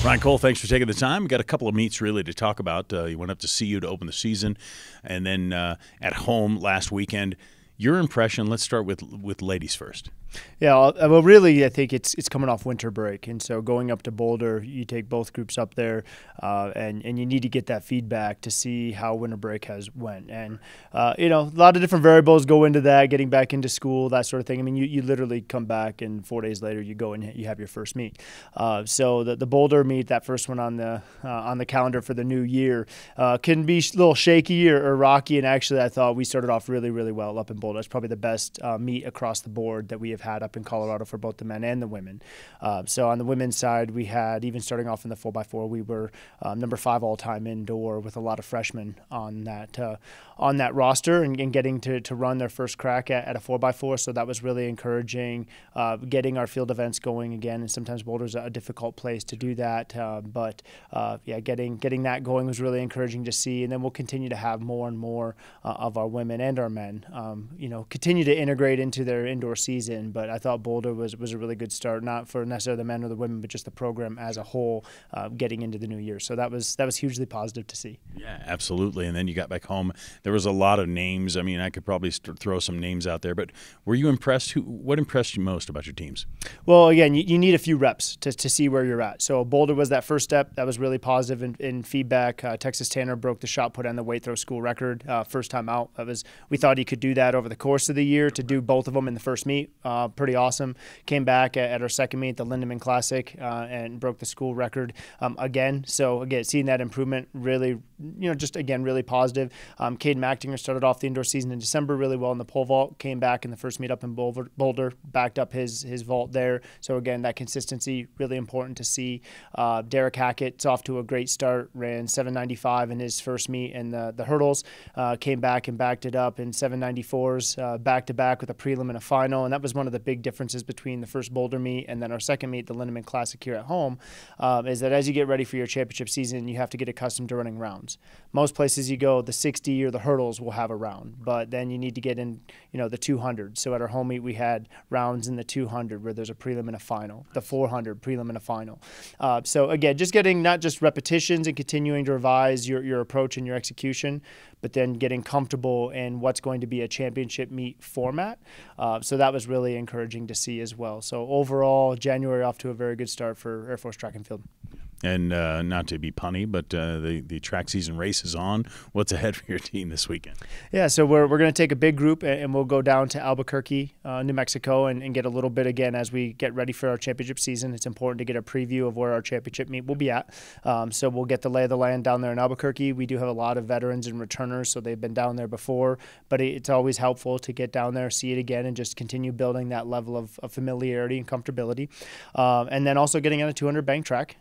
Ryan Cole, thanks for taking the time. We got a couple of meets really to talk about. You went up to CU to open the season, and then at home last weekend. Your impression, let's start with ladies first. Yeah, well, really, I think it's coming off winter break, and so going up to Boulder, you take both groups up there, and you need to get that feedback to see how winter break has went. And a lot of different variables go into that, getting back into school, that sort of thing. I mean, you literally come back, and 4 days later, you go and you have your first meet. So the Boulder meet, that first one on the calendar for the new year, can be a little shaky or rocky. And actually, I thought we started off really, really well up in Boulder. It's probably the best meet across the board that we have had up in Colorado for both the men and the women. So on the women's side, we had, even starting off in the 4x4, we were number 5 all-time indoor with a lot of freshmen on that roster and getting to run their first crack at a 4x4. So that was really encouraging, getting our field events going again. And sometimes Boulder's a difficult place to do that. But getting that going was really encouraging to see. And then we'll continue to have more and more of our women and our men, continue to integrate into their indoor season. But I thought Boulder was a really good start, not for necessarily the men or the women, but just the program as a whole getting into the new year. So that was hugely positive to see. Yeah, absolutely. And then you got back home. There was a lot of names. I mean, I could probably throw some names out there, but were you impressed? What impressed you most about your teams? Well, again, you need a few reps to see where you're at. So Boulder was that first step. That was really positive in feedback. Texas Tanner broke the shot put and the weight throw school record first time out. We thought he could do that over the course of the year. To do both of them in the first meet, pretty awesome. Came back at our second meet, the Lindemann Classic, and broke the school record again. So again, seeing that improvement really, really positive. Caden Mactinger started off the indoor season in December really well in the pole vault. Came back in the first meet up in Boulder, backed up his vault there. So again, that consistency really important to see. Derek Hackett's off to a great start. Ran 795 in his first meet in the hurdles. Came back and backed it up in 794s back to back with a prelim and a final. And that was one of the big differences between the first Boulder meet and then our second meet, the Lindemann Classic here at home, is that as you get ready for your championship season, you have to get accustomed to running rounds. Most places you go, the 60 or the hurdles will have a round, but then you need to get in, the 200. So at our home meet, we had rounds in the 200 where there's a prelim and a final, the 400 prelim and a final. So again, just getting not just repetitions and continuing to revise your approach and your execution, but then getting comfortable in what's going to be a championship meet format. So that was really encouraging to see as well. So overall, January off to a very good start for Air Force Track and Field. And not to be punny, but the track season race is on. What's ahead for your team this weekend? Yeah, so we're going to take a big group and we'll go down to Albuquerque, New Mexico, and get a little bit again as we get ready for our championship season. It's important to get a preview of where our championship meet will be at. So we'll get the lay of the land down there in Albuquerque. We do have a lot of veterans and returners, so they've been down there before, but it's always helpful to get down there, see it again, and just continue building that level of familiarity and comfortability. And then also getting on a 200 bank track.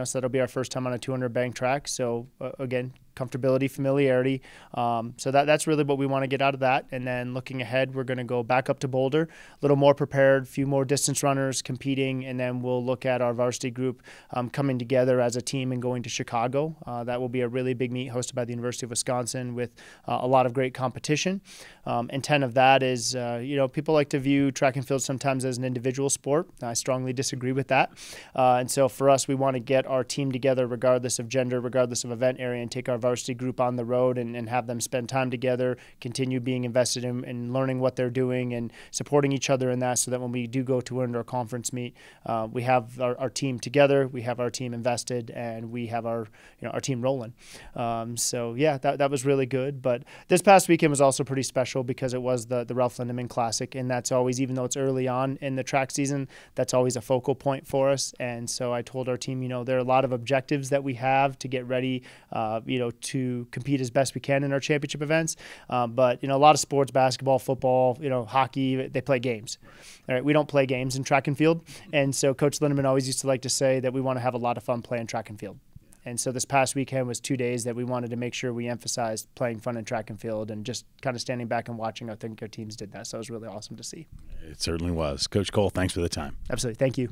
So that'll be our first time on a 200 bank track. So again, comfortability, familiarity. So that's really what we want to get out of that. And then looking ahead, we're going to go back up to Boulder, a little more prepared, a few more distance runners competing, and then we'll look at our varsity group coming together as a team and going to Chicago. That will be a really big meet hosted by the University of Wisconsin with a lot of great competition. Intent of that is, people like to view track and field sometimes as an individual sport. I strongly disagree with that. And so for us, we want to get our team together regardless of gender, regardless of event area, and take our varsity group on the road and have them spend time together, continue being invested in learning what they're doing and supporting each other in that, so that when we do go to an indoor conference meet, we have our team together, we have our team invested, and we have our team rolling. So yeah, that was really good. But this past weekend was also pretty special because it was the Ralph Lindemann Classic, and that's always, even though it's early on in the track season, that's always a focal point for us. And so I told our team, there are a lot of objectives that we have to get ready, to compete as best we can in our championship events. But, a lot of sports, basketball, football, hockey, they play games. All right, we don't play games in track and field. And so Coach Lindemann always used to like to say that we want to have a lot of fun playing track and field. And so this past weekend was 2 days that we wanted to make sure we emphasized playing fun in track and field and just kind of standing back and watching. I think our teams did that. So it was really awesome to see. It certainly was. Coach Cole, thanks for the time. Absolutely. Thank you.